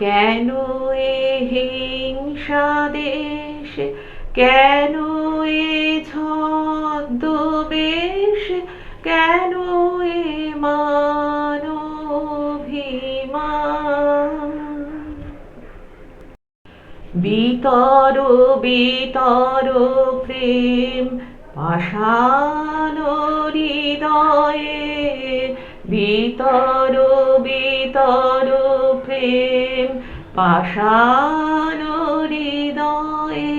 কেন এ হিংসা দেশ, কেন এ ছদ্মবেশ, কেন এ মানভিমান? বিতর বিতর প্রেম পাষাণ হৃদয়ে, বিতর বিতর প্রেম পাষাণ হৃদয়ে,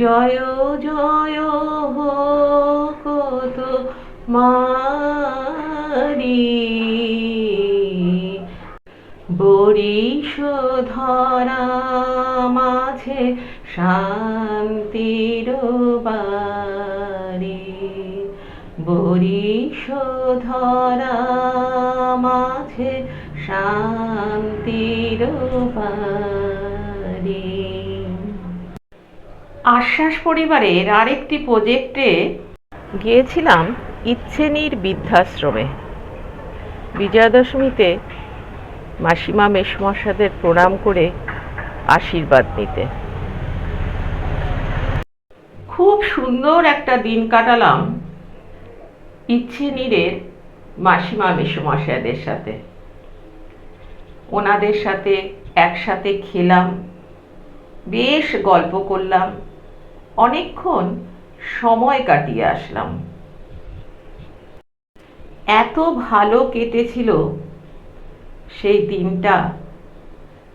জয় জয় হোক তোমারি। বরিশ ধরা মাঝে শান্তির বাড়ি, বরিশ ধরা মাঝে শান্তির বাড়ি। আশ্বাস পরিবারের আরেকটি প্রজেক্টে গিয়েছিলাম ইচ্ছেনির বৃদ্ধাশ্রমে। বিজয়া দশমীতে মাসিমা মেসোমশাদের প্রণাম করে আশীর্বাদ নিতে। খুব সুন্দর একটা দিন কাটালাম ইচ্ছেনিরের মাসিমা মেসোমশাইদের সাথে। ওনাদের সাথে একসাথে খেলাম, বেশ গল্প করলাম, অনেকক্ষণ সময় কাটিয়ে আসলাম। এত ভালো কেটেছিল সেই দিনটা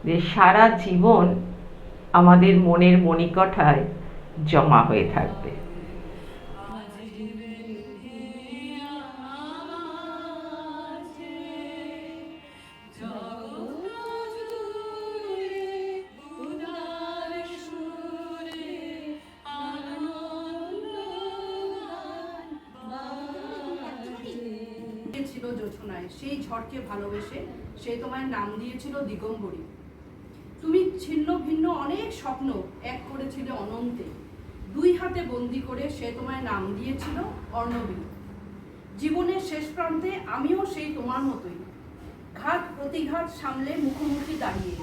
যে সারা জীবন আমাদের মনের মণিকঠায় জমা হয়ে থাকবে। ছিল জোছনায়, সেই ঝড়কে ভালোবেসে সে তোমায় নাম দিয়েছিল দিগম্বরী। তুমি ছিন্ন ভিন্ন অনেক স্বপ্ন এক করেছিলে অনন্তে, দুই হাতে বন্দি করে সে তোমায় নাম দিয়েছিল অর্ণবী। জীবনের শেষ প্রান্তে আমিও সেই তোমার মতোই, ঘাত প্রতিঘাত সামলে মুখোমুখি দাঁড়িয়ে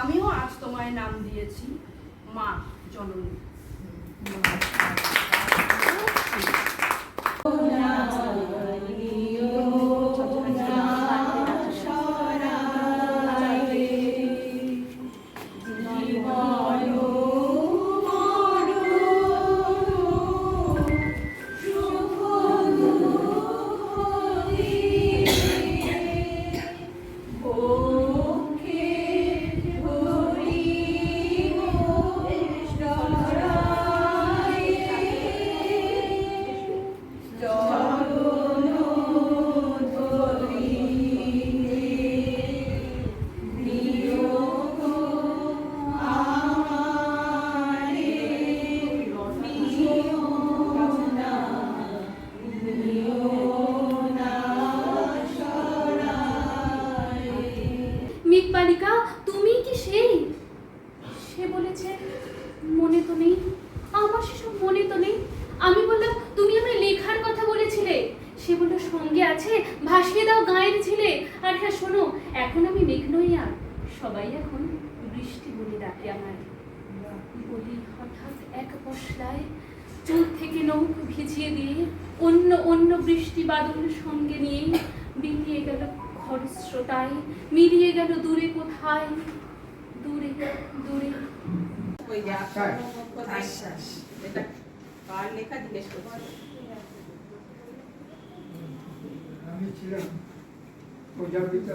আমিও আজ তোমায় নাম দিয়েছি মা জননী। মেঘবালিকা, তুমি কি সেই? সে বলেছে মনে তো নেই, আমার সেসব মনে তো নেই। আমি বললাম তুমি আমায় লেখার কথা বলেছিলে। সে বলল সঙ্গে আছে, ভাসিয়ে দাও গায়ের ছিলে। আর হ্যাঁ শোনো, এখন আমি মেঘ নই আর, সবাই এখন বৃষ্টি বলে ডাকে আমায়। বলি হঠাৎ এক পশলায় চুল থেকে নৌক ভিজিয়ে দিয়ে অন্য অন্য বৃষ্টি বাদল সঙ্গে নিয়ে বিলিয়ে গেল খরস্রোতায়, মিলিয়ে গেল দূরে কোথায়, দূরে দূরে। আমি ছিলাম প্রজাপিতা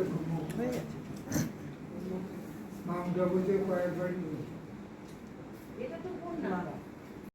মাউন্ট আবুতে কয়েকবার। এটা তো